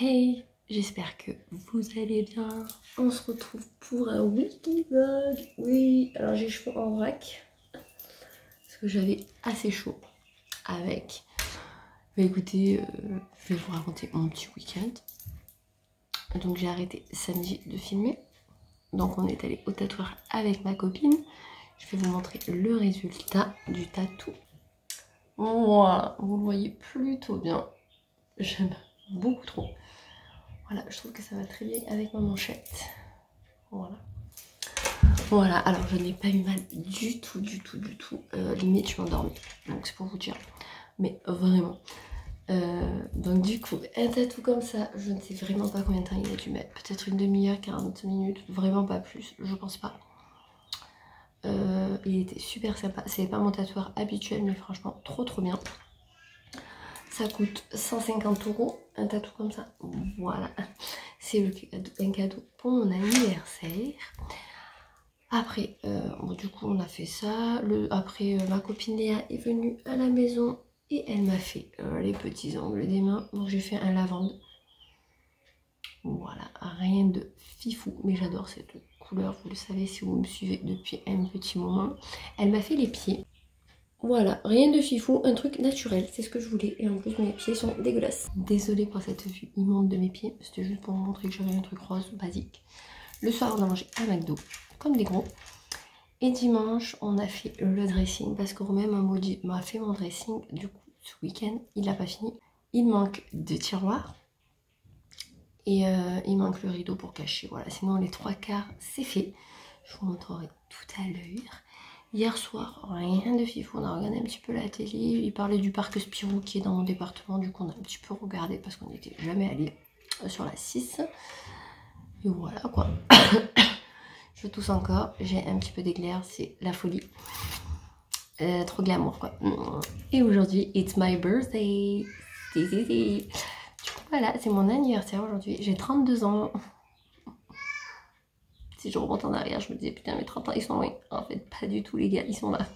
Hey, j'espère que vous allez bien. On se retrouve pour un weekly vlog. Oui, alors j'ai les cheveux en vrac parce que j'avais assez chaud avec. Bah écoutez, je vais vous raconter mon petit week-end. Donc j'ai arrêté samedi de filmer. Donc on est allé au tatoueur avec ma copine. Je vais vous montrer le résultat du tatou. Voilà, vous le voyez plutôt bien. J'aime beaucoup trop. Voilà, je trouve que ça va très bien avec ma manchette. Voilà. Voilà, alors je n'ai pas eu mal du tout. Limite, je m'endormais. Donc c'est pour vous dire. Mais vraiment. Donc du coup, un tatou comme ça, je ne sais vraiment pas combien de temps il a dû mettre. Peut-être une demi-heure, 40 minutes. Vraiment pas plus, je pense pas. Il était super sympa. C'est pas mon tatoueur habituel, mais franchement, trop bien. Ça coûte 150 €, un tatou comme ça. Voilà. C'est un cadeau pour mon anniversaire. Après, bon, du coup, on a fait ça. Après, ma copine Léa est venue à la maison et elle m'a fait les petits ongles des mains. Donc, j'ai fait un lavande. Voilà, rien de fifou, mais j'adore cette couleur. Vous le savez si vous me suivez depuis un petit moment. Elle m'a fait les pieds. Voilà, rien de fifou, un truc naturel, c'est ce que je voulais. Et en plus, mes pieds sont dégueulasses. Désolée pour cette vue immonde de mes pieds. C'était juste pour vous montrer que j'avais un truc rose basique. Le soir, on a mangé un McDo, comme des gros. Et dimanche, on a fait le dressing parce que Romain m'a fait mon dressing. Du coup, ce week-end, il n'a pas fini. Il manque 2 tiroirs. Et il manque le rideau pour cacher. Voilà, sinon les 3/4, c'est fait. Je vous montrerai tout à l'heure. Hier soir, rien de fifou. On a regardé un petit peu la télé. Il parlait du parc Spirou qui est dans mon département. Du coup, on a un petit peu regardé parce qu'on n'était jamais allé sur la 6. Et voilà quoi. Je tousse encore. J'ai un petit peu d'éclair. C'est la folie. Trop glamour quoi. Et aujourd'hui, it's my birthday. Du coup, voilà, c'est mon anniversaire aujourd'hui. J'ai 32 ans. Si je remonte en arrière, je me disais putain, mes 30 ans ils sont loin. En fait, pas du tout, les gars, ils sont là.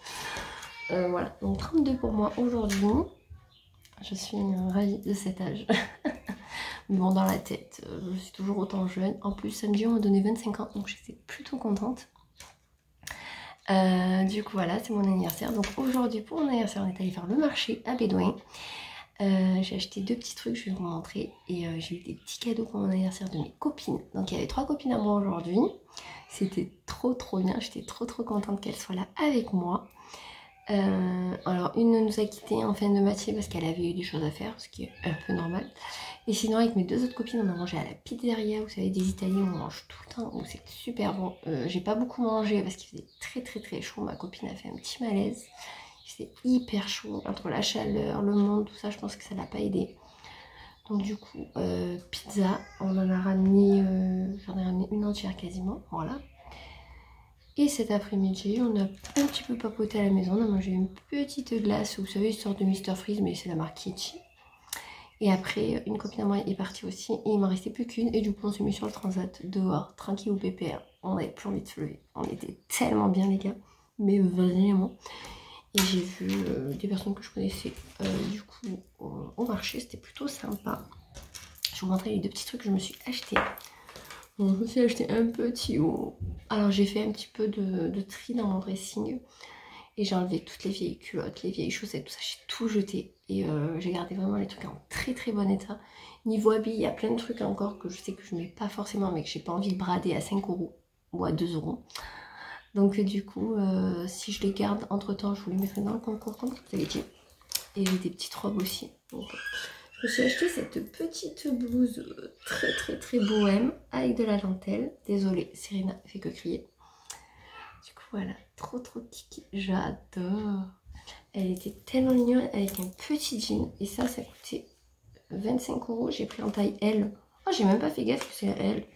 Voilà, donc 32 pour moi aujourd'hui. Je suis ravie de cet âge. Mais bon, dans la tête, je suis toujours autant jeune. En plus, samedi, on m'a donné 25 ans, donc j'étais plutôt contente. Du coup, voilà, c'est mon anniversaire. Donc aujourd'hui, pour mon anniversaire, on est allé faire le marché à Bédouin. J'ai acheté 2 petits trucs, je vais vous montrer. Et j'ai eu des petits cadeaux pour mon anniversaire de mes copines. Donc il y avait 3 copines à moi aujourd'hui. C'était trop bien, j'étais trop contente qu'elles soient là avec moi. Alors une nous a quittés en fin de matinée parce qu'elle avait eu des choses à faire, ce qui est un peu normal. Et sinon avec mes 2 autres copines, on a mangé à la pizzeria, vous savez, des Italiens, on mange tout le temps, donc c'est super bon. J'ai pas beaucoup mangé parce qu'il faisait très chaud, ma copine a fait un petit malaise. C'était hyper chaud, entre la chaleur, le monde, tout ça, je pense que ça l'a pas aidé. Donc du coup, pizza, on en a ramené, j'en ai ramené une entière quasiment, voilà. Et cet après-midi, on a un petit peu papoté à la maison, on a mangé une petite glace, vous savez, une sorte de Mr Freeze, mais c'est la marque Kitty. Et après, une copine à moi est partie aussi, et il m'en restait plus qu'une, et du coup on s'est mis sur le transat, dehors, tranquille au pépère. On n'avait plus envie de se lever, on était tellement bien les gars, mais vraiment. Et j'ai vu des personnes que je connaissais du coup au marché, c'était plutôt sympa. Je vous montrerai les 2 petits trucs que je me suis acheté. Bon, je me suis acheté un petit haut. Alors j'ai fait un petit peu de tri dans mon dressing. Et j'ai enlevé toutes les vieilles culottes, les vieilles chaussettes, tout ça, j'ai tout jeté. Et j'ai gardé vraiment les trucs en très bon état. Niveau habits, il y a plein de trucs encore que je sais que je mets pas forcément, mais que j'ai pas envie de brader à 5 € ou à 2 €. Donc du coup, si je les garde entre temps, je vous les mettrai dans le concours comme je vous avais dit. Et j'ai des petites robes aussi. Donc, je me suis acheté cette petite blouse très bohème avec de la dentelle. Désolée, Serena fait que crier. Du coup voilà, trop kiki, j'adore. Elle était tellement mignonne avec un petit jean. Et ça coûtait 25 €. J'ai pris en taille L. Oh, j'ai même pas fait gaffe que c'est L.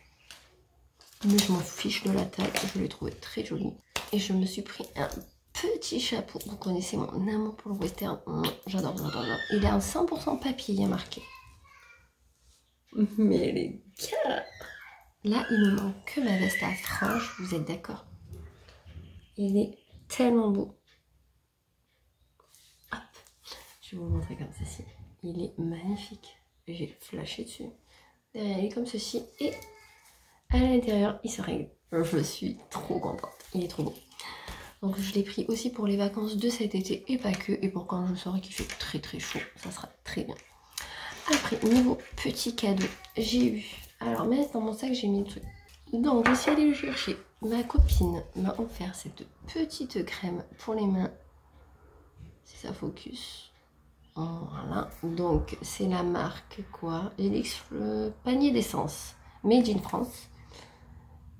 Mais je m'en fiche de la taille, je l'ai trouvé très jolie. Et je me suis pris un petit chapeau. Vous connaissez mon amour pour le western. J'adore. Il est en 100% papier, il y a marqué. Mais les gars, là il me manque que ma veste à franges, vous êtes d'accord? Il est tellement beau. Hop, je vais vous montrer comme ceci. Il est magnifique. J'ai flashé dessus. Derrière il est comme ceci et à l'intérieur il se règle. Je suis trop contente, il est trop beau. Donc je l'ai pris aussi pour les vacances de cet été et pas que, et pour quand je saurai qu'il fait très très chaud, ça sera très bien. Après, niveau petit cadeau, j'ai eu, alors mais dans mon sac j'ai mis le truc. Donc je suis allée le chercher. Ma copine m'a offert cette petite crème pour les mains. Si ça focus. Voilà. Donc c'est la marque quoi? Elix panier d'essence. Made in France.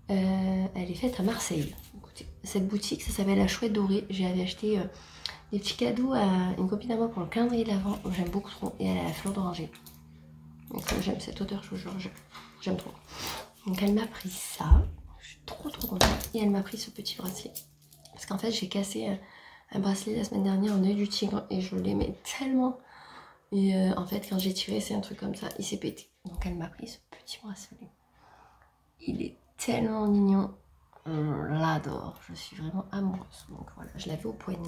Elle est faite à Marseille. Écoutez, cette boutique, ça s'appelle La Chouette Dorée. J'avais acheté des petits cadeaux à une copine à moi pour le calendrier de l'Avent. J'aime beaucoup trop. Et elle a la fleur d'oranger. Donc j'aime cette odeur, je jure, j'aime trop. Donc elle m'a pris ça. Je suis trop contente. Et elle m'a pris ce petit bracelet. Parce qu'en fait, j'ai cassé un bracelet la semaine dernière en œil du tigre. Et je l'aimais tellement. Et en fait, quand j'ai tiré, c'est un truc comme ça. Il s'est pété. Donc elle m'a pris ce petit bracelet. Il est tellement mignon. Je l'adore. Je suis vraiment amoureuse. Donc voilà, je l'avais au poignet.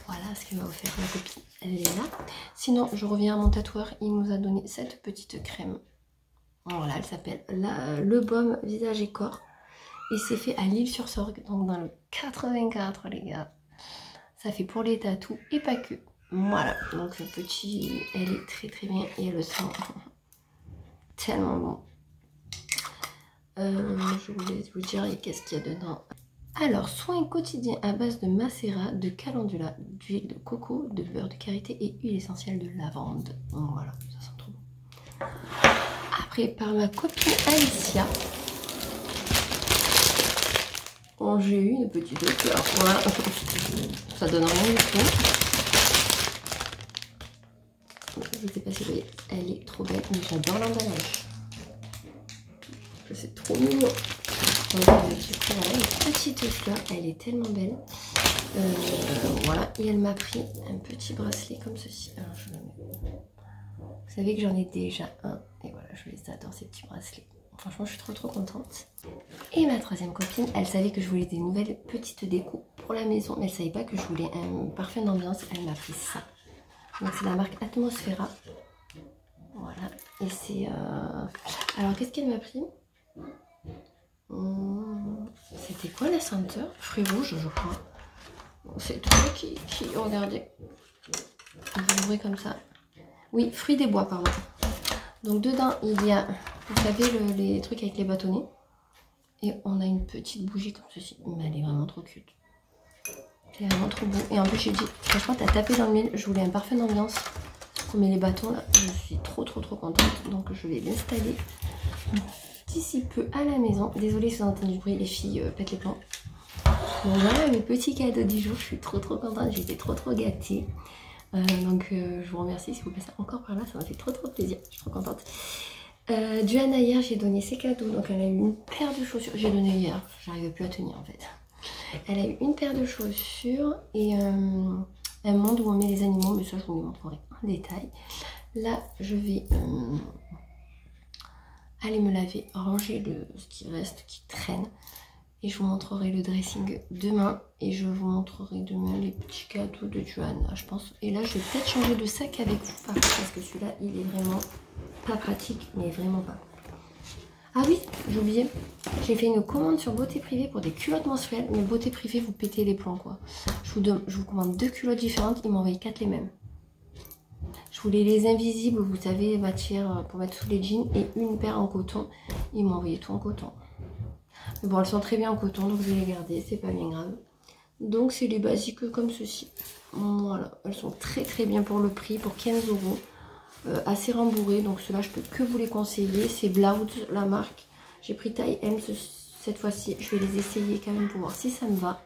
Voilà ce qu'elle m'a offert ma copine. Elle est là. Sinon, je reviens à mon tatoueur. Il nous a donné cette petite crème. Voilà, elle s'appelle Le Baume Visage et Corps. Et c'est fait à l'Île-sur-Sorgue. Donc dans le 84, les gars. Ça fait pour les tatous et pas que. Voilà. Donc le petit, elle est très bien. Et elle le sent tellement bon. Je voulais vous dire qu'est-ce qu'il y a dedans. Alors, soin quotidien à base de macérat, de calendula, d'huile de coco, de beurre de karité et huile essentielle de lavande. Donc, voilà, ça sent trop bon. Après, par ma copine Alicia, j'ai eu une petite fleur. Voilà, ça donne rien du tout. Je ne sais pas si vous voyez, elle est trop belle, mais j'adore l'emballage. C'est trop mignon. Donc, j'ai pris voilà, une petite fleur, elle est tellement belle. Voilà, et elle m'a pris un petit bracelet comme ceci. Alors, je le mets. Vous savez que j'en ai déjà un, et voilà, je les adore ces petits bracelets. Franchement, je suis trop contente. Et ma troisième copine, elle savait que je voulais des nouvelles petites décos pour la maison, mais elle savait pas que je voulais un parfum d'ambiance. Elle m'a pris ça. Donc, c'est la marque Atmosphera. Voilà, et c'est. Alors, qu'est-ce qu'elle m'a pris? C'était quoi la senteur? Fruits rouges, je crois. C'est toi qui regardez. Vous l'ouvrez comme ça. Oui, fruits des bois, pardon. Donc dedans, il y a, vous savez, les trucs avec les bâtonnets. Et on a une petite bougie comme ceci. Mais elle est vraiment trop cute. C'est vraiment trop beau. Et en plus, j'ai dit, franchement, t'as tapé dans le mille. Je voulais un parfum d'ambiance. On met les bâtons là. Je suis trop contente. Donc je vais l'installer d'ici peu à la maison. Désolée si vous entendez du bruit, les filles pètent les plombs. Donc voilà mes petits cadeaux du jour. Je suis trop contente. J'étais trop gâtée. Donc je vous remercie si vous passez encore par là. Ça m'a fait trop plaisir. Je suis trop contente. Duana hier, j'ai donné ses cadeaux. Donc elle a eu une paire de chaussures. J'ai donné hier. J'arrivais plus à tenir en fait. Elle a eu une paire de chaussures et un monde où on met les animaux. Mais ça, je vous les montrerai en détail. Là, je vais aller me laver, ranger ce qui reste, qui traîne. Et je vous montrerai le dressing demain. Et je vous montrerai demain les petits cadeaux de Duana, je pense. Et là, je vais peut-être changer de sac avec vous, par contre, parce que celui-là, il est vraiment pas pratique, mais vraiment pas. Ah oui, j'ai oublié. J'ai fait une commande sur Beauté Privée pour des culottes menstruelles. Mais Beauté Privée, vous pétez les plombs, quoi. Je vous commande 2 culottes différentes. Ils m'ont envoyé 4 les mêmes. Je voulais les invisibles, vous savez, matière pour mettre sous les jeans. Et une paire en coton. Ils m'ont envoyé tout en coton. Mais bon, elles sont très bien en coton, donc je vais les garder. C'est pas bien grave. Donc, c'est les basiques comme ceci. Voilà. Elles sont très bien pour le prix, pour 15 €. Assez rembourrées, donc ceux-là je peux que vous les conseiller. C'est Blouse la marque. J'ai pris taille M cette fois-ci. Je vais les essayer quand même pour voir si ça me va.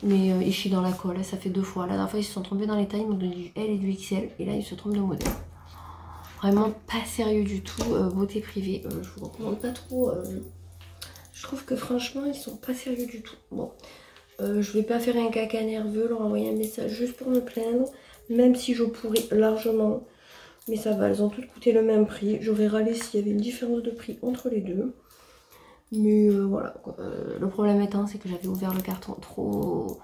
Mais ils chient dans la colle, ça fait 2 fois. La dernière fois ils se sont trompés dans les tailles, ils m'ont donné du L et du XL. Et là ils se trompent de modèle. Vraiment pas sérieux du tout. Beauté Privée, je vous recommande pas trop. Je trouve que franchement ils sont pas sérieux du tout. Bon, je vais pas faire un caca nerveux, leur envoyer un message juste pour me plaindre. Même si je pourrais largement. Mais ça va, elles ont toutes coûté le même prix. J'aurais râlé s'il y avait une différence de prix entre les deux. Mais voilà, quoi. Le problème étant, c'est que j'avais ouvert le carton trop...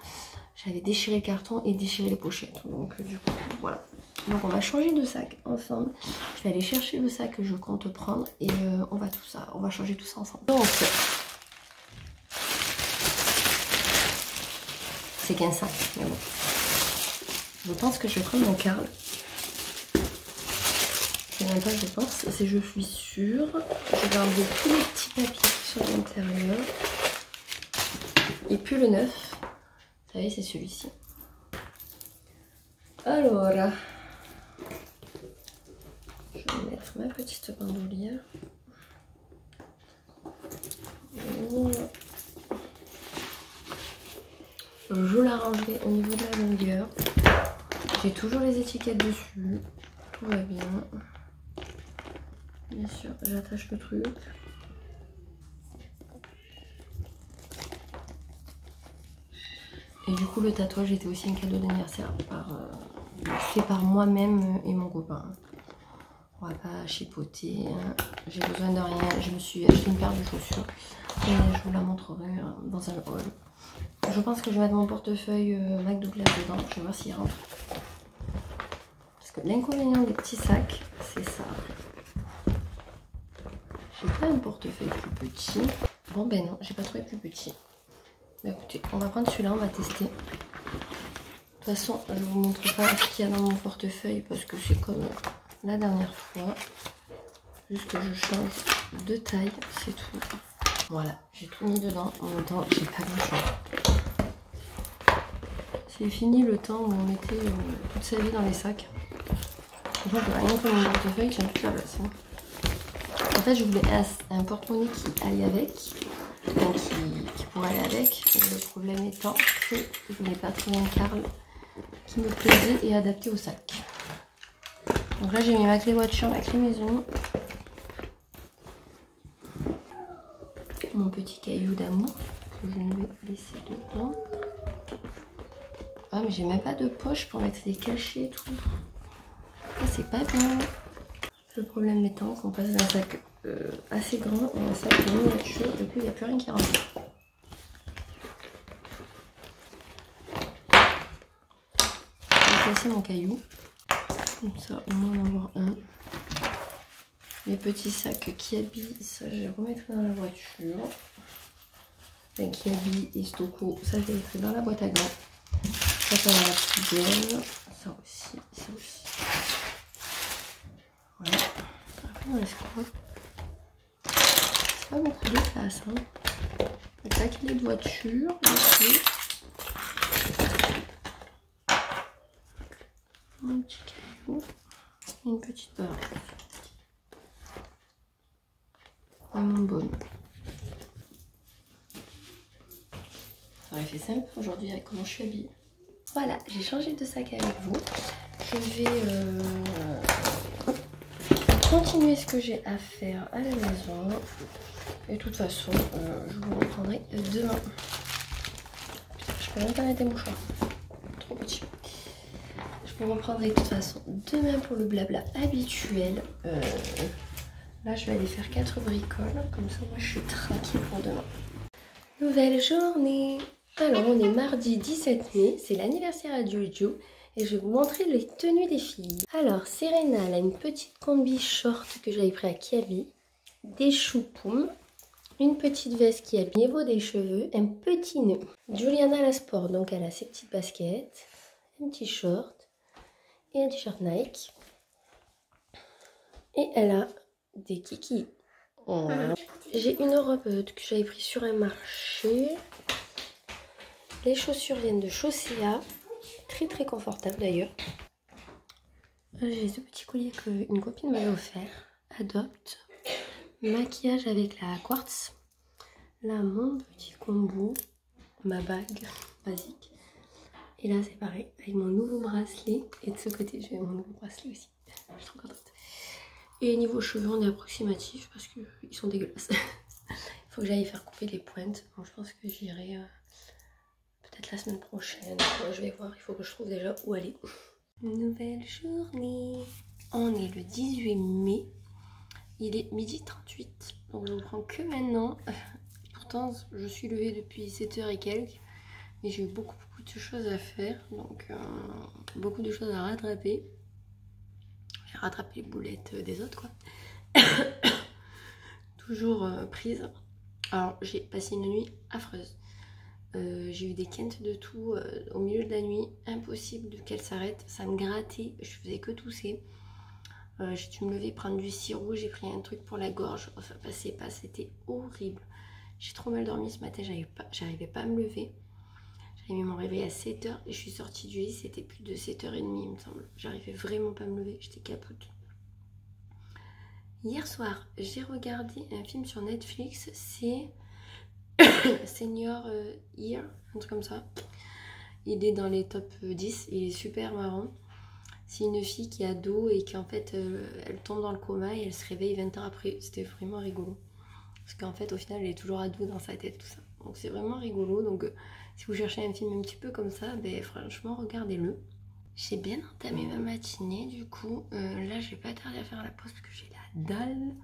j'avais déchiré le carton et déchiré les pochettes. Donc du coup, voilà. Donc on va changer de sac ensemble. Je vais aller chercher le sac que je compte prendre et on va changer tout ça ensemble. Donc c'est qu'un sac, mais bon. Je pense que je vais prendre mon Karl. C'est même pas je pense, c'est je suis sûre. Je vais enlever tous les petits papiers qui sont à l'intérieur. Et puis le neuf. Vous savez, c'est celui-ci. Alors, je vais mettre ma petite bandoulière. Voilà. Je l'arrangerai au niveau de la longueur. J'ai toujours les étiquettes dessus. Tout va bien. Bien sûr, j'attache le truc. Et du coup, le tatouage était aussi un cadeau d'anniversaire fait par moi-même et mon copain. On va pas chipoter. J'ai besoin de rien. Je me suis acheté une paire de chaussures. Et je vous la montrerai dans un haul. Je pense que je vais mettre mon portefeuille McDouglas dedans. Je vais voir s'il rentre. Parce que l'inconvénient des petits sacs, c'est ça. J'ai pas un portefeuille plus petit. Bon ben non, j'ai pas trouvé plus petit. Mais écoutez, on va prendre celui-là, on va tester. De toute façon, je vous montre pas ce qu'il y a dans mon portefeuille parce que c'est comme la dernière fois. Juste que je change de taille, c'est tout. Voilà, j'ai tout mis dedans. En même temps, j'ai pas grand chose. C'est fini le temps où on mettait toute sa vie dans les sacs. Moi, je rien que mon portefeuille, j'ai toute la place. Hein. En fait, je voulais un porte-monnaie qui aille avec. Donc qui pourrait aller avec. Le problème étant que je n'ai pas trouvé un Karl qui me plaisait et adapté au sac. Donc là, j'ai mis ma clé voiture, ma clé maison. Mon petit caillou d'amour que je vais laisser dedans. Ah mais j'ai même pas de poche pour mettre des cachets et tout. Ah, c'est pas bien. Le problème étant qu'on passe d'un sac assez grand à un sac de miniature. Du coup il n'y a plus rien qui rentre. Je vais placer mon caillou. Comme ça au moins en avoir un. Les petits sacs qui habillent, ça je les remettrai dans la voiture. Enfin, qui habillent et Stocco, ça je les mettrai dans la boîte à gants. Ça va à la poubelle. Ça aussi, ça aussi. Voilà. Après on laisse quoi? C'est pas beaucoup de place. Hein. Le paquet de voiture. Ici. Un petit caillou. Et une petite barre. Et mon baume. Ça aurait fait simple aujourd'hui avec comment je suis habillée. Voilà, j'ai changé de sac avec vous. Je vais continuer ce que j'ai à faire à la maison. Et de toute façon, je vous reprendrai demain. Je peux même pas mettre des mouchoirs. Trop petit. Je vous reprendrai de toute façon demain pour le blabla habituel. Là, je vais aller faire 4 bricoles. Comme ça, moi, je suis tranquille pour demain. Nouvelle journée. Alors, on est mardi 17 mai. C'est l'anniversaire à Jojo. Et je vais vous montrer les tenues des filles. Alors, Serena, elle a une petite combi short que j'avais pris à Kiabi. Des choupoums. Une petite veste qui a le niveau des cheveux. Un petit nœud. Juliana, la sport. Donc, elle a ses petites baskets. Un petit short. Et un t-shirt Nike. Et elle a des kikis. Voilà. J'ai une robe que j'avais prise sur un marché. Les chaussures viennent de Chaussea. Très très confortable d'ailleurs. J'ai ce petit collier qu'une copine m'avait offert. Adopte. Maquillage avec la quartz. Là mon petit combo. Ma bague basique. Et là c'est pareil avec mon nouveau bracelet. Et de ce côté j'ai mon nouveau bracelet aussi. Je suis trop contente. Et niveau cheveux on est approximatif parce qu'ils sont dégueulasses. Il faut que j'aille faire couper les pointes. Donc je pense que j'irai peut-être la semaine prochaine. Je vais voir, il faut que je trouve déjà où aller. Nouvelle journée. On est le 18 mai. Il est 12h38. Donc je ne prends que maintenant. Pourtant je suis levée depuis 7h et quelques. Mais j'ai eu beaucoup beaucoup de choses à faire, donc beaucoup de choses à rattraper. Je vais rattraper les boulettes des autres, quoi. Toujours prise. Alors, j'ai passé une nuit affreuse. J'ai eu des quintes de tout au milieu de la nuit, impossible qu'elle s'arrête, ça me grattait, je faisais que tousser. J'ai dû me lever, prendre du sirop, j'ai pris un truc pour la gorge, ça passait pas, c'était horrible. J'ai trop mal dormi ce matin, j'arrivais pas à me lever. J'avais mis mon réveil à 7h et je suis sortie du lit, c'était plus de 7h30 il me semble. J'arrivais vraiment pas à me lever, j'étais capote. Hier soir, j'ai regardé un film sur Netflix, c'est Senior Year, un truc comme ça. Il est dans les top 10, il est super marrant. C'est une fille qui est ado et qui en fait elle tombe dans le coma et elle se réveille 20 ans après. C'était vraiment rigolo. Parce qu'en fait au final elle est toujours ado dans sa tête, tout ça. Donc c'est vraiment rigolo. Donc si vous cherchez un film un petit peu comme ça, ben franchement regardez-le. J'ai bien entamé ma matinée du coup. Là je vais pas tarder à faire la pause parce que j'ai la dalle.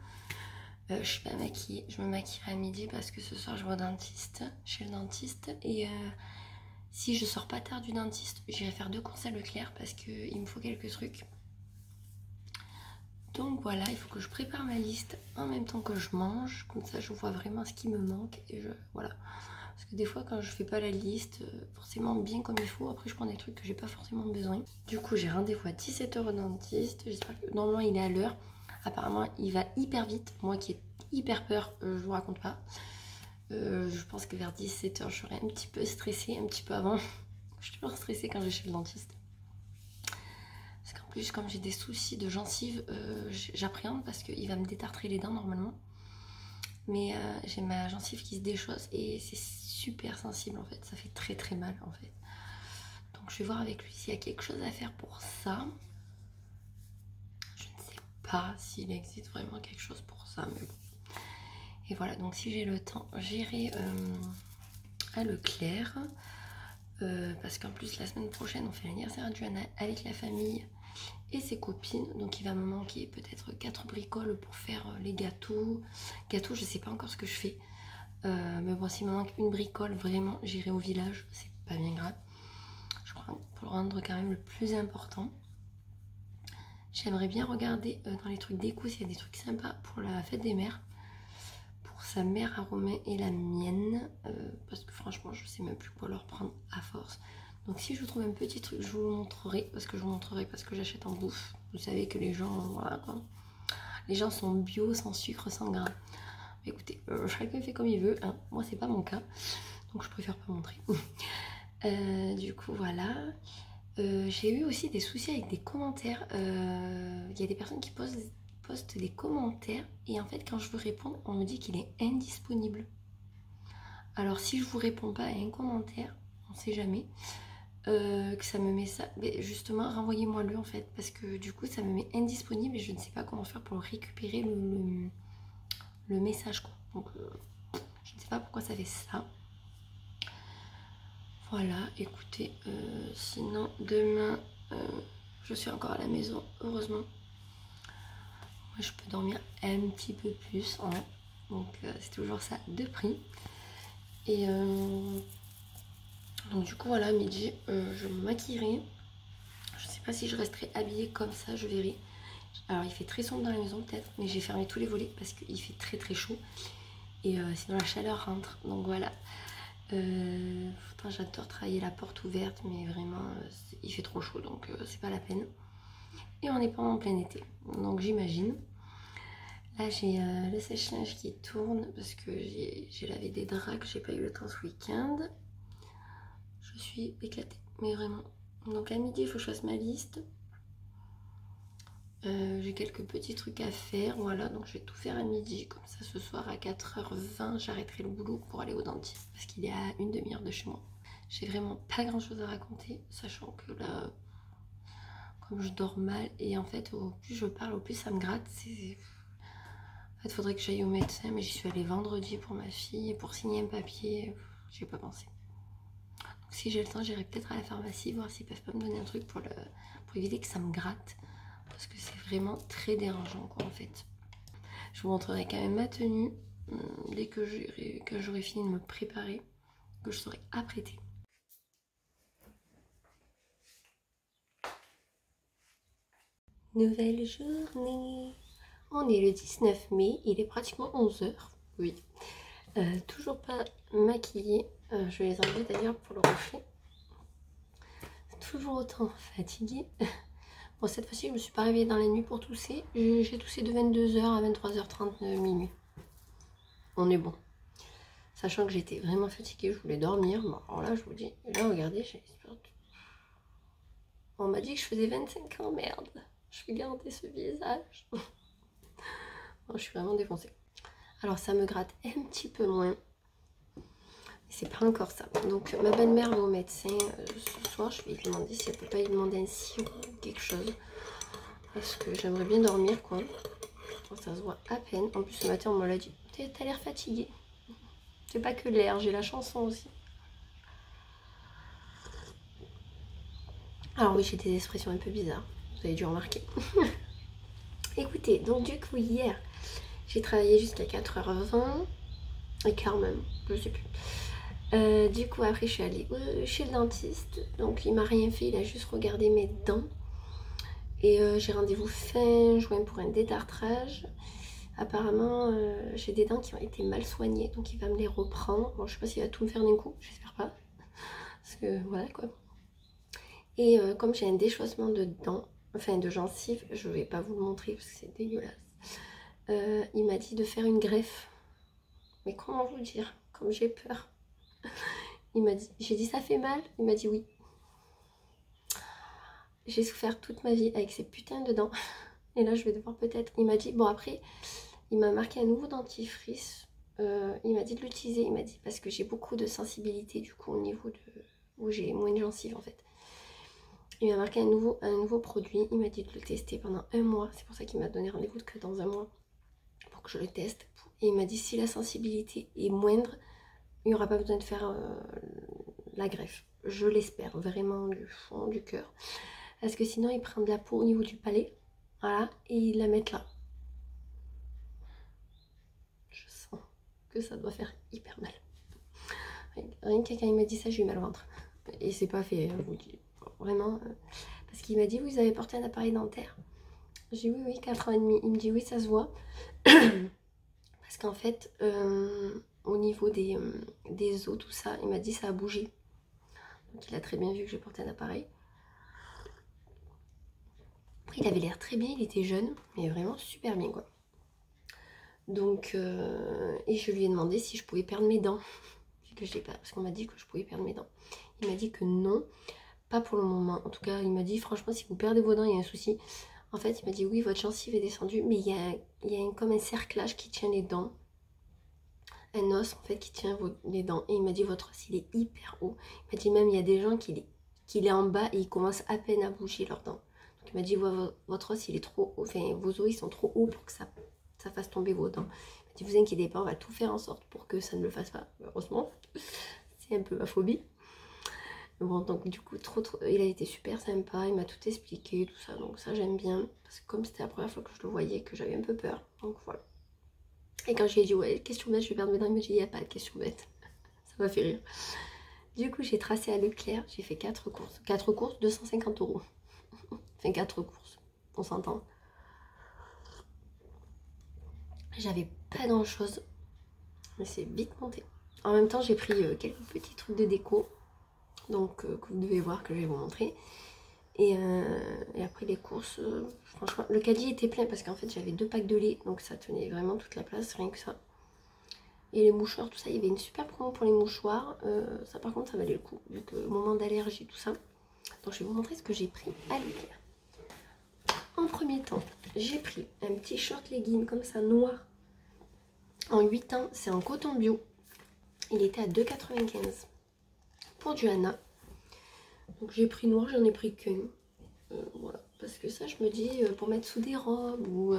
Je suis pas maquillée, je me maquillerai à midi parce que ce soir je vais au dentiste, chez le dentiste. Et si je sors pas tard du dentiste, j'irai faire 2 courses à Leclerc parce qu'il me faut quelques trucs. Donc voilà, il faut que je prépare ma liste en même temps que je mange. Comme ça je vois vraiment ce qui me manque. Et voilà. Parce que des fois quand je fais pas la liste forcément bien comme il faut, après je prends des trucs que j'ai pas forcément besoin. Du coup j'ai rendez-vous à 17h au dentiste. J'espère que normalement il est à l'heure. Apparemment il va hyper vite. Moi qui ai hyper peur, je vous raconte pas. Je pense que vers 17h je serai un petit peu stressée, un petit peu avant. Je suis toujours stressée quand je vais chez le dentiste. Parce qu'en plus comme j'ai des soucis de gencives, j'appréhende parce qu'il va me détartrer les dents normalement. Mais j'ai ma gencive qui se déchausse et c'est super sensible en fait. Ça fait très très mal en fait. Donc je vais voir avec lui s'il y a quelque chose à faire pour ça. Je ne sais pas s'il existe vraiment quelque chose pour ça, mais bon. Et voilà, donc si j'ai le temps, j'irai à Leclerc. Parce qu'en plus la semaine prochaine on fait l'anniversaire à Johanna avec la famille et ses copines, donc il va me manquer peut-être 4 bricoles pour faire les gâteaux. Gâteaux, je sais pas encore ce que je fais, mais bon, s'il me manque une bricole, vraiment j'irai au village, c'est pas bien grave. Je crois pour le rendre quand même le plus important. J'aimerais bien regarder dans les trucs déco s'il y a des trucs sympas pour la fête des mères, pour sa mère à Romain et la mienne, parce que franchement je sais même plus quoi leur prendre à force. Donc si je trouve un petit truc, je vous le montrerai, parce que j'achète en bouffe. Vous savez que les gens, voilà quoi. Les gens sont bio, sans sucre, sans gras. Écoutez, chacun fait comme il veut, hein. Moi c'est pas mon cas, donc je préfère pas montrer. Du coup voilà. J'ai eu aussi des soucis avec des commentaires. Il y a des personnes qui postent des commentaires et en fait quand je veux répondre, on me dit qu'il est indisponible. Alors si je vous réponds pas à un commentaire, on sait jamais. Que ça me met ça, mais justement renvoyez-moi le en fait, parce que du coup ça me met indisponible et je ne sais pas comment faire pour récupérer le message quoi. Donc je ne sais pas pourquoi ça fait ça. Voilà, écoutez, sinon demain je suis encore à la maison, heureusement. Moi je peux dormir un petit peu plus, hein. Donc c'est toujours ça de prix. Et donc du coup voilà, midi je me maquillerai. Je sais pas si je resterai habillée comme ça, je verrai. Alors il fait très sombre dans la maison peut-être, mais j'ai fermé tous les volets parce qu'il fait très très chaud. Et sinon la chaleur rentre, donc voilà. Pourtant j'adore travailler la porte ouverte, mais vraiment il fait trop chaud, donc c'est pas la peine. Et on n'est pas en plein été, donc j'imagine. Là j'ai le sèche-linge qui tourne parce que j'ai lavé des draps que j'ai pas eu le temps ce week-end. Je suis éclatée, mais vraiment. Donc à midi il faut que je fasse ma liste. J'ai quelques petits trucs à faire, voilà, donc je vais tout faire à midi, comme ça ce soir à 4h20 j'arrêterai le boulot pour aller au dentiste, parce qu'il est à une demi-heure de chez moi. J'ai vraiment pas grand chose à raconter, sachant que là, comme je dors mal, et en fait au plus je parle, au plus ça me gratte. En fait faudrait que j'aille au médecin, mais j'y suis allée vendredi pour ma fille, pour signer un papier, j'y ai pas pensé. Donc si j'ai le temps, j'irai peut-être à la pharmacie, voir s'ils peuvent pas me donner un truc pour éviter que ça me gratte. Parce que c'est vraiment très dérangeant quoi en fait. Je vous montrerai quand même ma tenue dès que j'aurai fini de me préparer, que je serai apprêtée. Nouvelle journée. On est le 19 mai, il est pratiquement 11 h. Oui. Toujours pas maquillée. Je les enlever d'ailleurs pour le reflet. Toujours autant fatiguée. Bon, cette fois-ci, je me suis pas réveillée dans la nuit pour tousser. J'ai toussé de 22 h à 23 h 30 minuit. On est bon. Sachant que j'étais vraiment fatiguée, je voulais dormir. Bon, alors là, je vous dis, là, regardez, j'ai... On m'a dit que je faisais 25 ans, merde. Je vais garder ce visage. Bon, je suis vraiment défoncée. Alors, ça me gratte un petit peu moins. Mais c'est pas encore ça. Donc, ma belle-mère va au médecin ce soir. Je vais lui demander si elle peut pas lui demander un sirop ou quelque chose. Parce que j'aimerais bien dormir, quoi. Ça se voit à peine. En plus, ce matin, on me l'a dit. T'as l'air fatiguée. C'est pas que l'air, j'ai la chanson aussi. Alors oui, j'ai des expressions un peu bizarres. Vous avez dû remarquer. Écoutez, donc du coup, hier, j'ai travaillé jusqu'à 4 h 20. Et quand même, je sais plus. Du coup, après, je suis allée chez le dentiste. Donc, il m'a rien fait, il a juste regardé mes dents. Et j'ai rendez-vous fin juin pour un détartrage. Apparemment, j'ai des dents qui ont été mal soignées, donc il va me les reprendre. Bon, je sais pas s'il va tout me faire d'un coup, j'espère pas. Parce que voilà quoi. Et comme j'ai un déchaussement de dents, enfin de gencives, je vais pas vous le montrer parce que c'est dégueulasse. Il m'a dit de faire une greffe. Mais comment vous dire? Comme j'ai peur. Il m'a dit, j'ai dit ça fait mal? Il m'a dit oui. J'ai souffert toute ma vie avec ces putains de dents. Et là je vais devoir peut-être... Il m'a dit, bon après, il m'a marqué un nouveau dentifrice. Il m'a dit de l'utiliser, il m'a dit, parce que j'ai beaucoup de sensibilité du coup au niveau de... où j'ai moins de gencives en fait. Il m'a marqué un nouveau produit, il m'a dit de le tester pendant 1 mois. C'est pour ça qu'il m'a donné rendez-vous que dans 1 mois. Pour que je le teste. Et il m'a dit si la sensibilité est moindre, il n'y aura pas besoin de faire la greffe. Je l'espère vraiment du fond du cœur. Parce que sinon il prend de la peau au niveau du palais. Voilà, et il la met là. Je sens que ça doit faire hyper mal. Rien que quand il m'a dit ça, j'ai eu mal au ventre. Et c'est pas fait, je vous dis. Vraiment. Parce qu'il m'a dit, vous avez porté un appareil dentaire. J'ai dit oui, 4 ans et demi. Il me dit oui, ça se voit. Parce qu'en fait, au niveau des os, tout ça, il m'a dit ça a bougé. Donc il a très bien vu que j'ai porté un appareil. Après, il avait l'air très bien, il était jeune, mais vraiment super bien quoi. Donc, et je lui ai demandé si je pouvais perdre mes dents. Que je sais pas, parce qu'on m'a dit que je pouvais perdre mes dents. Il m'a dit que non, pas pour le moment. En tout cas, il m'a dit franchement, si vous perdez vos dents, il y a un souci. En fait, il m'a dit oui, votre gencive est descendue, mais il y a comme un cerclage qui tient les dents. Un os en fait qui tient les dents. Et il m'a dit votre os il est hyper haut. Il m'a dit même il y a des gens qui est en bas et ils commencent à peine à bouger leurs dents. Donc il m'a dit votre os il est trop haut, enfin vos os ils sont trop hauts pour que ça fasse tomber vos dents. Il m'a dit vous inquiétez pas, on va tout faire en sorte pour que ça ne le fasse pas. Heureusement, c'est un peu ma phobie. Bon, donc du coup, il a été super sympa, il m'a tout expliqué, tout ça, donc ça j'aime bien, parce que comme c'était la première fois que je le voyais, que j'avais un peu peur, donc voilà. Et quand je lui ai dit, ouais, question bête, je vais perdre mes dents, il m'a dit, il n'y a pas de question bête, ça m'a fait rire. Du coup, j'ai tracé à Leclerc, j'ai fait 4 courses, 4 courses, 250 €. Enfin, 4 courses, on s'entend. J'avais pas grand chose, mais c'est vite monté. En même temps, j'ai pris quelques petits trucs de déco. Donc que vous devez voir, que je vais vous montrer. Et après les courses, franchement, le caddie était plein parce qu'en fait j'avais 2 packs de lait, donc ça tenait vraiment toute la place, rien que ça. Et les mouchoirs, tout ça, il y avait une super promo pour les mouchoirs. Ça par contre ça valait le coup, vu que au moment d'allergie, tout ça. Donc je vais vous montrer ce que j'ai pris à Leclerc. En premier temps, j'ai pris un petit short legging comme ça, noir. En 8 ans, c'est en coton bio. Il était à 2,95 € pour du Hana. Donc j'ai pris noir, j'en ai pris qu'un. Voilà, parce que ça je me dis pour mettre sous des robes ou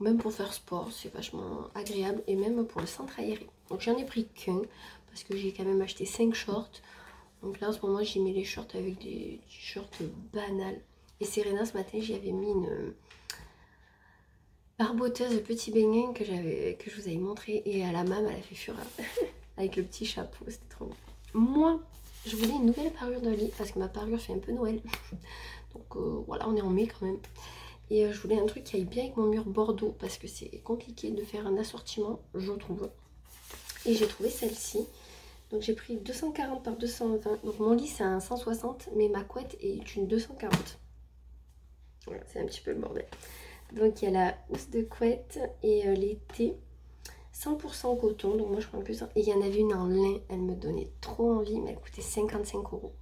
même pour faire sport, c'est vachement agréable, et même pour le centre aéré. Donc j'en ai pris qu'un parce que j'ai quand même acheté 5 shorts. Donc là en ce moment j'ai mis les shorts avec des shorts banals. Et Serena ce matin j'y avais mis une barboteuse petit beignet que je vous avais montré, et à la maman elle a fait fureur avec le petit chapeau, c'était trop beau. Moi je voulais une nouvelle parure de lit parce que ma parure fait un peu Noël. Donc voilà, on est en mai quand même. Et je voulais un truc qui aille bien avec mon mur bordeaux parce que c'est compliqué de faire un assortiment, je trouve. Et j'ai trouvé celle-ci. Donc j'ai pris 240 par 220. Donc mon lit c'est un 160 mais ma couette est une 240. Voilà, c'est un petit peu le bordel. Donc il y a la housse de couette et l'été 100% coton. Donc moi je prends que ça. Et il y en avait une en lin, elle me donnait trop envie mais elle coûtait 55 €.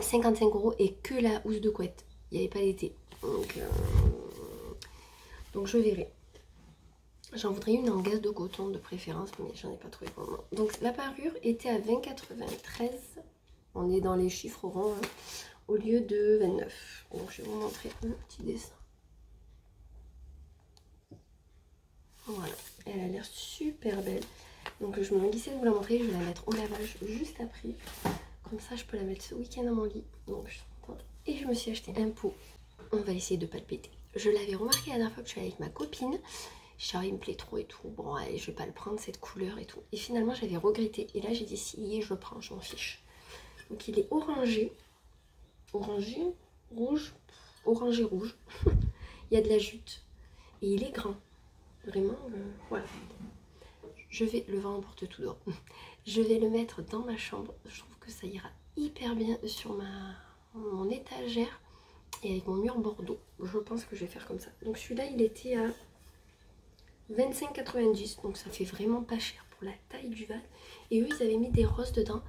55 € et que la housse de couette. Il n'y avait pas l'été. Donc je verrai. J'en voudrais une en gaze de coton de préférence, mais j'en ai pas trouvé pour le moment. Donc la parure était à 20,93. On est dans les chiffres ronds, hein, au lieu de 29. Donc je vais vous montrer un petit dessin. Voilà, elle a l'air super belle. Donc je me languissais de vous la montrer, je vais la mettre au lavage juste après. Comme ça je peux la mettre ce week-end à mon lit. Donc je suis contente. Et je me suis acheté un pot. On va essayer de pas le péter. Je l'avais remarqué la dernière fois que je suis avec ma copine. Genre il me plaît trop et tout. Bon allez, je vais pas le prendre cette couleur et tout. Et finalement j'avais regretté. Et là j'ai dit si je le prends, je m'en fiche. Donc il est orangé. Orangé, rouge. Orangé rouge. Il y a de la jute. Et il est grand. Vraiment, voilà. Je vais, le vent emporte tout dehors. Je vais le mettre dans ma chambre. Je trouve que ça ira hyper bien sur mon étagère. Et avec mon mur bordeaux. Je pense que je vais faire comme ça. Donc celui-là il était à 25,90. Donc ça fait vraiment pas cher pour la taille du vase. Et eux ils avaient mis des roses dedans.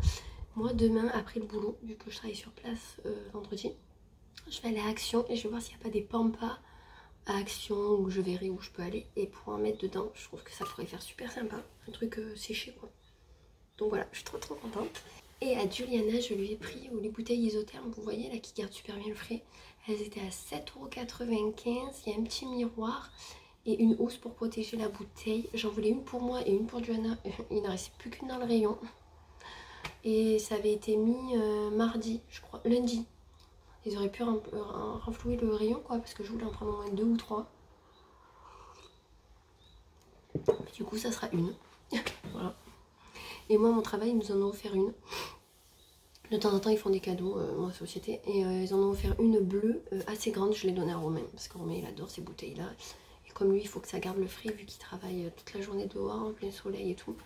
Moi demain après le boulot, vu que je travaille sur place vendredi, je vais aller à Action et je vais voir s'il n'y a pas des pampas à Action où je verrai où je peux aller. Et pour en mettre dedans, je trouve que ça pourrait faire super sympa. Un truc séché quoi. Donc voilà, je suis trop contente. Et à Juliana, je lui ai pris les bouteilles isothermes, vous voyez là, qui gardent super bien le frais. Elles étaient à 7,95 €. Il y a un petit miroir et une housse pour protéger la bouteille. J'en voulais une pour moi et une pour Juliana. Il n'en restait plus qu'une dans le rayon. Et ça avait été mis mardi, je crois, lundi. Ils auraient pu renflouer le rayon quoi, parce que je voulais en prendre au moins 2 ou 3. Du coup, ça sera une. Voilà. Et moi, à mon travail, ils nous en ont offert une. De temps en temps, ils font des cadeaux, moi, société. Et ils en ont offert une bleue assez grande. Je l'ai donnée à Romain. Parce que Romain, il adore ces bouteilles-là. Et comme lui, il faut que ça garde le frais vu qu'il travaille toute la journée dehors, en plein soleil et tout.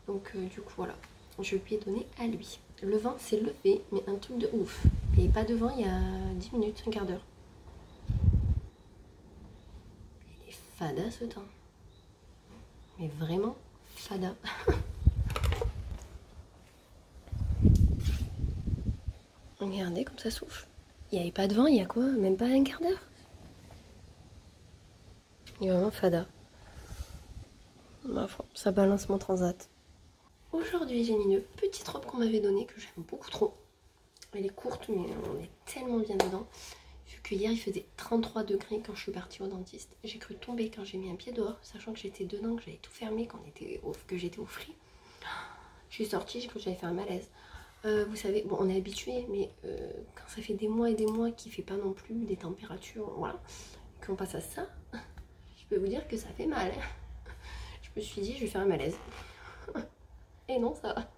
Donc, du coup, voilà. Je lui ai donné à lui. Le vent s'est levé, mais un truc de ouf. Et pas de vent il y a 10 minutes, un quart d'heure. Il est fada ce temps. Mais vraiment fada. Regardez comme ça souffle. Il n'y avait pas de vent, il y a quoi? Même pas un quart d'heure. Il est vraiment fada. Ma foi, ça balance mon transat. Aujourd'hui, j'ai mis une petite robe qu'on m'avait donnée que j'aime beaucoup trop. Elle est courte, mais on est tellement bien dedans. Vu que hier, il faisait 33 degrés quand je suis partie au dentiste. J'ai cru tomber quand j'ai mis un pied dehors, sachant que j'étais dedans, que j'avais tout fermé, que j'étais au frais. Je suis sortie, j'ai cru que j'avais fait un malaise. Vous savez, bon, on est habitué, mais quand ça fait des mois et des mois qu'il ne fait pas non plus des températures, voilà, qu'on passe à ça, je peux vous dire que ça fait mal. Hein. Je me suis dit, je vais faire un malaise. Et non, ça va.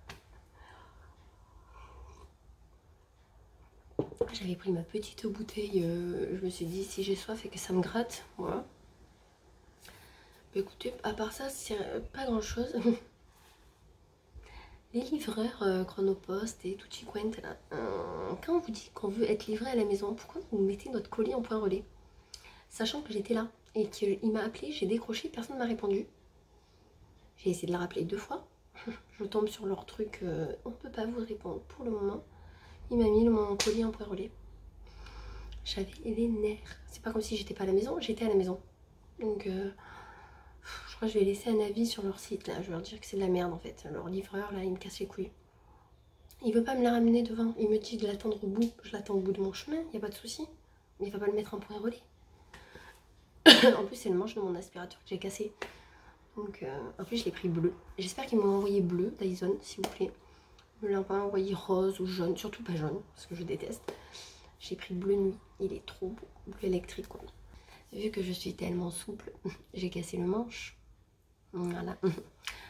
J'avais pris ma petite bouteille, je me suis dit, si j'ai soif et que ça me gratte, voilà. Bah, écoutez, à part ça, c'est pas grand chose. Les livreurs Chronopost et Tutti Quente, là, quand on vous dit qu'on veut être livré à la maison, pourquoi vous mettez notre colis en point relais? Sachant que j'étais là et qu'il m'a appelé, j'ai décroché, personne ne m'a répondu. J'ai essayé de la rappeler 2 fois. Je tombe sur leur truc, on ne peut pas vous répondre pour le moment. Il m'a mis mon colis en point relais. J'avais les nerfs. C'est pas comme si j'étais pas à la maison, j'étais à la maison. Donc je crois que je vais laisser un avis sur leur site là. Je vais leur dire que c'est de la merde en fait. Leur livreur là, il me casse les couilles. Il veut pas me la ramener devant. Il me dit de l'attendre au bout. Je l'attends au bout de mon chemin, il n'y a pas de souci. Mais il va pas le mettre en point relais. En plus, c'est le manche de mon aspirateur que j'ai cassé. Donc en plus, je l'ai pris bleu. J'espère qu'ils m'ont envoyé bleu, Dyson, s'il vous plaît. Ne me l'ont pas envoyé rose ou jaune, surtout pas jaune, parce que je déteste. J'ai pris bleu nuit, il est trop beau, bleu électrique quoi. Vu que je suis tellement souple, j'ai cassé le manche. Voilà.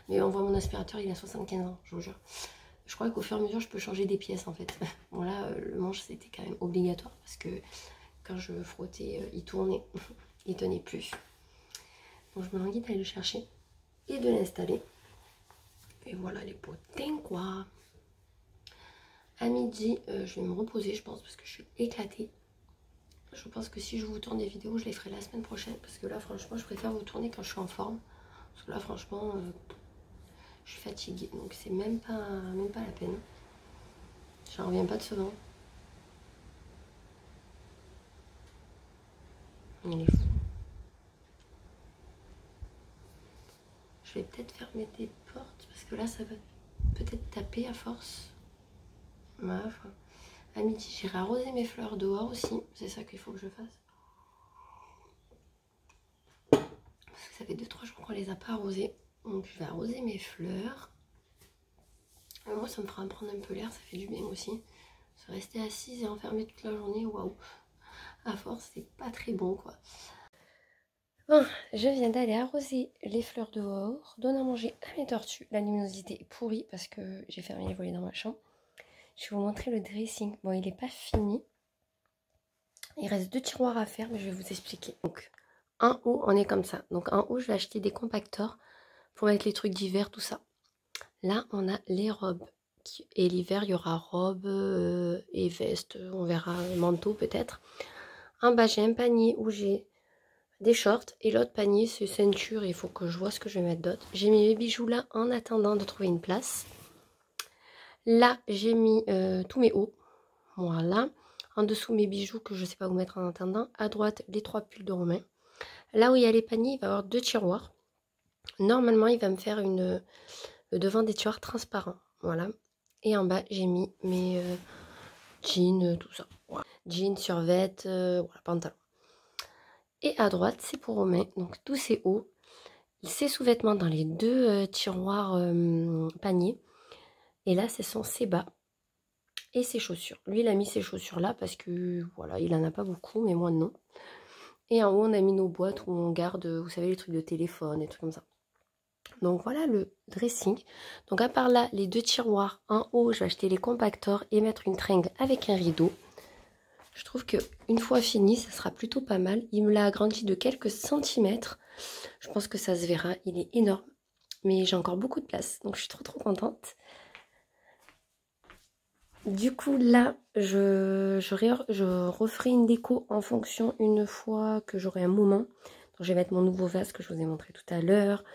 Mais on voit mon aspirateur, il a 75 ans, je vous jure. je crois qu'au fur et à mesure je peux changer des pièces en fait. Bon là le manche c'était quand même obligatoire parce que quand je frottais il tournait, il tenait plus. Donc je me languis d'aller le chercher et de l'installer. Et voilà les potins quoi. À midi je vais me reposer je pense parce que je suis éclatée. Je pense que si je vous tourne des vidéos je les ferai la semaine prochaine parce que là franchement je préfère vous tourner quand je suis en forme. Parce que là franchement je suis fatiguée donc c'est même pas la peine. J'en reviens pas de ce vent. Il est fou. Je vais peut-être fermer des portes parce que là ça va peut-être taper à force. Ma foi. À midi j'irai arroser mes fleurs dehors aussi. C'est ça qu'il faut que je fasse. Parce que ça fait 2-3 jours qu'on les a pas arrosées. Donc je vais arroser mes fleurs. Et moi ça me fera prendre un peu l'air, ça fait du bien aussi. Se rester assise et enfermée toute la journée, waouh. À force c'est pas très bon quoi. Bon, je viens d'aller arroser les fleurs dehors, donner à manger à mes tortues. La luminosité est pourrie parce que j'ai fermé les volets dans ma chambre. Je vais vous montrer le dressing. Bon, il n'est pas fini. Il reste 2 tiroirs à faire, mais je vais vous expliquer. Donc, en haut, on est comme ça. Donc, en haut, je vais acheter des compacteurs pour mettre les trucs d'hiver, tout ça. Là, on a les robes. Et l'hiver, il y aura robes et vestes. On verra manteau peut-être. En bas, j'ai un panier où j'ai des shorts et l'autre panier c'est ceinture. Il faut que je vois ce que je vais mettre d'autre. J'ai mis mes bijoux là en attendant de trouver une place. Là j'ai mis tous mes hauts, voilà. En dessous mes bijoux que je sais pas où mettre en attendant. À droite les 3 pulls de Romain. Là où il y a les paniers il va y avoir 2 tiroirs. Normalement il va me faire le devant des tiroirs transparents, voilà. Et en bas j'ai mis mes jeans, tout ça, voilà. Jeans, survêt, voilà, pantalon. Et à droite, c'est pour Romain. Donc tous ses hauts, ses sous-vêtements dans les 2 tiroirs paniers. Et là, ce sont ses bas et ses chaussures. Lui, il a mis ses chaussures là parce que voilà, il en a pas beaucoup, mais moi non. Et en haut, on a mis nos boîtes où on garde, vous savez, les trucs de téléphone et trucs comme ça. Donc voilà le dressing. Donc à part là, les 2 tiroirs en haut, je vais acheter les compacteurs et mettre une tringle avec un rideau. Je trouve que une fois fini, ça sera plutôt pas mal. Il me l'a agrandi de quelques centimètres. Je pense que ça se verra, il est énorme. Mais j'ai encore beaucoup de place, donc je suis trop contente. Du coup là, je referai une déco en fonction une fois que j'aurai un moment. Donc, je vais mettre mon nouveau vase que je vous ai montré tout à l'heure.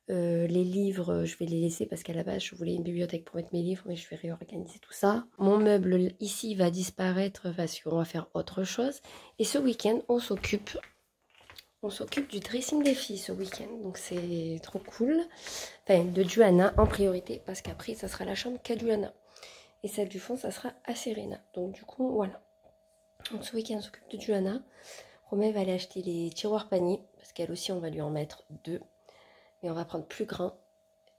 Les livres, je vais les laisser parce qu'à la base, je voulais une bibliothèque pour mettre mes livres, mais je vais réorganiser tout ça. Mon meuble ici va disparaître parce qu'on va faire autre chose. Et ce week-end, on s'occupe du dressing des filles ce week-end. Donc c'est trop cool. Enfin, de Juana en priorité parce qu'après, ça sera la chambre qu'à Juana. Et celle du fond, ça sera à Serena. Donc du coup, voilà. Donc ce week-end, on s'occupe de Juana. Romain va aller acheter les tiroirs paniers parce qu'elle aussi, on va lui en mettre 2. Mais on va prendre plus grand.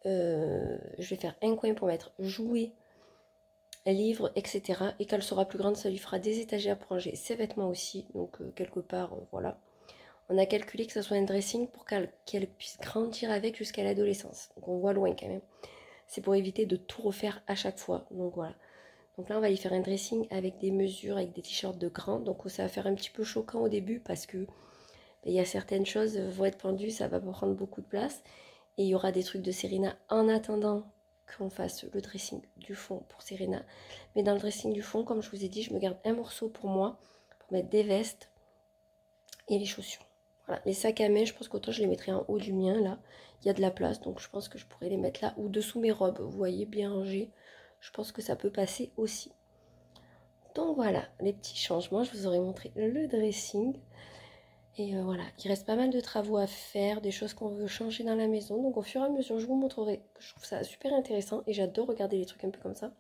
Je vais faire un coin pour mettre jouets, livres, etc. Et quand elle sera plus grande, ça lui fera des étagères pour ranger ses vêtements aussi. Donc quelque part, voilà. On a calculé que ça soit un dressing pour qu'elle puisse grandir avec jusqu'à l'adolescence. Donc on voit loin quand même. C'est pour éviter de tout refaire à chaque fois. Donc voilà. Donc là, on va y faire un dressing avec des mesures, avec des t-shirts de grand. Donc ça va faire un petit peu choquant au début parce que il y a certaines choses vont être pendues, ça va prendre beaucoup de place. Et il y aura des trucs de Serena en attendant qu'on fasse le dressing du fond pour Serena. Mais dans le dressing du fond, comme je vous ai dit, je me garde un morceau pour moi, pour mettre des vestes et les chaussures. Voilà, les sacs à main, je pense qu'autant je les mettrai en haut du mien, là. Il y a de la place, donc je pense que je pourrais les mettre là. Ou dessous mes robes, vous voyez, bien rangées. Je pense que ça peut passer aussi. Donc voilà, les petits changements. Je vous aurais montré le dressing. Et voilà, il reste pas mal de travaux à faire, des choses qu'on veut changer dans la maison. Donc au fur et à mesure, je vous montrerai. Je trouve ça super intéressant et j'adore regarder les trucs un peu comme ça.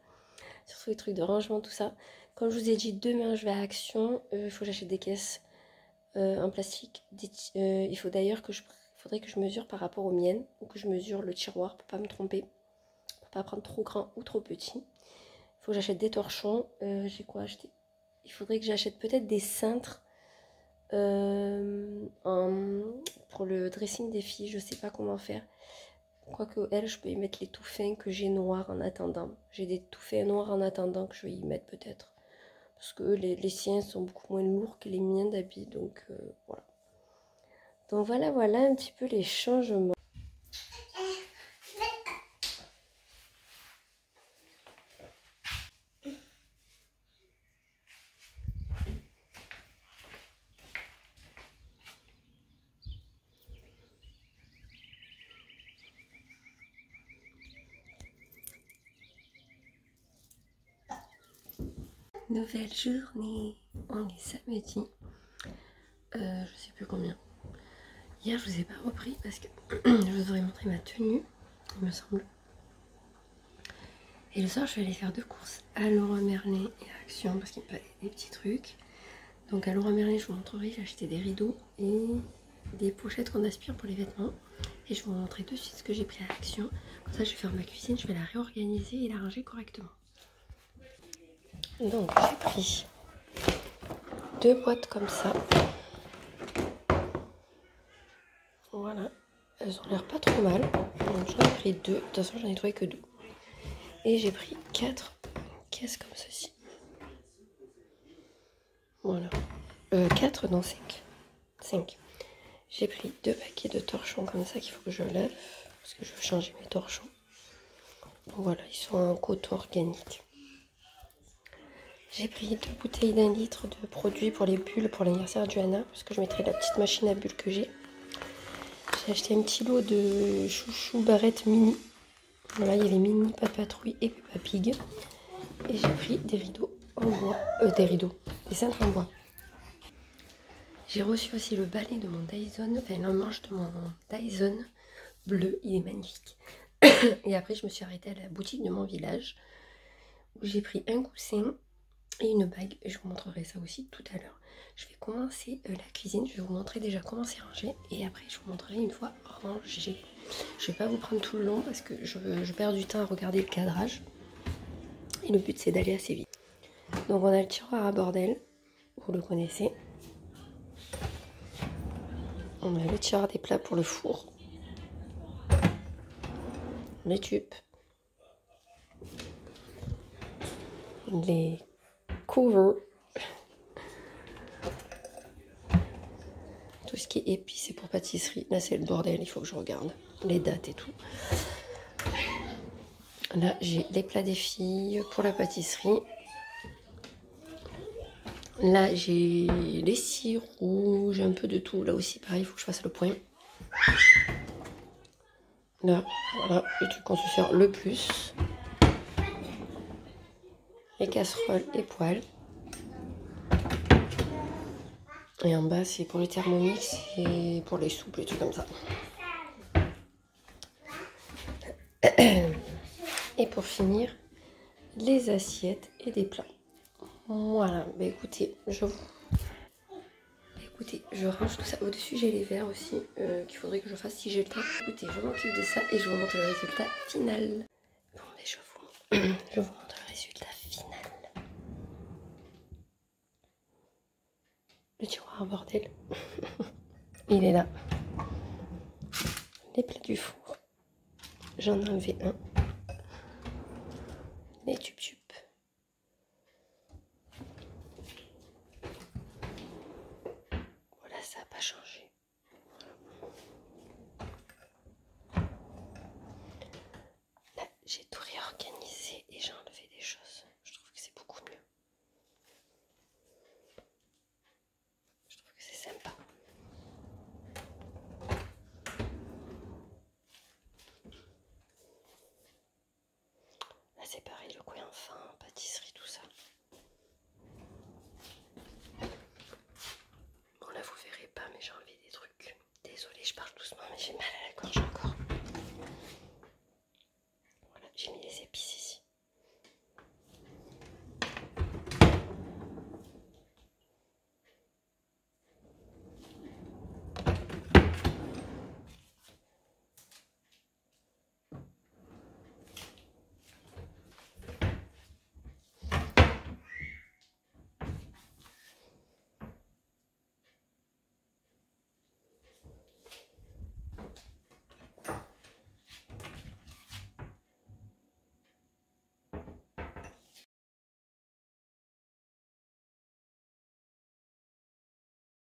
Surtout les trucs de rangement, tout ça. Comme je vous ai dit, demain je vais à Action. Il faut que j'achète des caisses en plastique. Il faut d'ailleurs faudrait que je mesure par rapport aux miennes. Ou que je mesure le tiroir pour pas me tromper. Pour pas prendre trop grand ou trop petit. Il faut que j'achète des torchons. J'ai quoi acheter? Il faudrait que j'achète peut-être des cintres. Pour le dressing des filles, je sais pas comment faire. Quoique elle, je peux y mettre les tout fins que j'ai noirs en attendant. J'ai des tout fins noirs en attendant que je vais y mettre peut-être. Parce que les siens sont beaucoup moins lourds que les miens d'habits. Donc voilà. Donc voilà, voilà un petit peu les changements. Nouvelle journée. On est samedi. Je sais plus combien. Hier, je vous ai pas repris parce que je vous aurais montré ma tenue, il me semble. Et le soir, je vais aller faire 2 courses à Leroy Merlin et à Action parce qu'il me fallait des petits trucs. Donc à Leroy Merlin, je vous montrerai, j'ai acheté des rideaux et des pochettes qu'on aspire pour les vêtements. Et je vais vous montrer tout de suite ce que j'ai pris à Action. Comme ça, je vais faire ma cuisine, je vais la réorganiser et la ranger correctement. Donc j'ai pris 2 boîtes comme ça. Voilà, elles ont l'air pas trop mal. Donc j'en ai pris 2, de toute façon j'en ai trouvé que 2. Et j'ai pris 4 caisses comme ceci. Voilà. 4 non 5. 5. J'ai pris 2 paquets de torchons comme ça qu'il faut que je lave. Parce que je veux changer mes torchons. Donc voilà, ils sont en coton organique. J'ai pris 2 bouteilles d'1 litre de produits pour les bulles pour l'anniversaire du Anna. Parce que je mettrai la petite machine à bulles que j'ai. J'ai acheté un petit lot de chouchou barrettes mini. Voilà, il y avait mini Papa Trouille et Peppa Pig. Et j'ai pris des rideaux en bois. Des cintres en bois. J'ai reçu aussi le balai de mon Dyson, enfin le manche de mon Dyson bleu, il est magnifique. Et après, je me suis arrêtée à la boutique de mon village où j'ai pris un coussin et une bague. Et je vous montrerai ça aussi tout à l'heure. Je vais commencer la cuisine, je vais vous montrer déjà comment c'est rangé et après je vous montrerai une fois rangé. Je vais pas vous prendre tout le long parce que je perds du temps à regarder le cadrage. Et le but c'est d'aller assez vite. Donc on a le tiroir à bordel, vous le connaissez. On a le tiroir des plats pour le four. Les tubes. Les covers. Tout ce qui est épices et pour pâtisserie. Là c'est le bordel, il faut que je regarde les dates et tout. Là j'ai les plats des filles pour la pâtisserie. Là j'ai les cires rouges, un peu de tout. Là aussi pareil, il faut que je fasse le point. Là, voilà, les trucs qu'on se sert le plus. Les casseroles et poêles. Et en bas, c'est pour les thermomix et pour les soupes, les trucs comme ça. Et pour finir, les assiettes et des plats. Voilà, bah écoutez, je range tout ça. Au-dessus, j'ai les verres aussi qu'il faudrait que je fasse si j'ai le temps. Écoutez, je m'occupe de ça et je vous montre le résultat final. Bon, mais je vous montre le résultat final. Le tiroir bordel. Il est là. Les plats du four. J'en ai enlevé un. Les tubes. Voilà, ça n'a pas changé. Là, j'ai tout réorganisé et j'ai enlevé des choses. Je trouve que c'est beaucoup mieux. Je trouve que c'est sympa. Là, c'est pareil, le coin enfant, pâtisserie, tout ça. Bon, là, vous verrez pas, mais j'ai enlevé des trucs. Désolée, je parle doucement, mais j'ai mal à la gorge.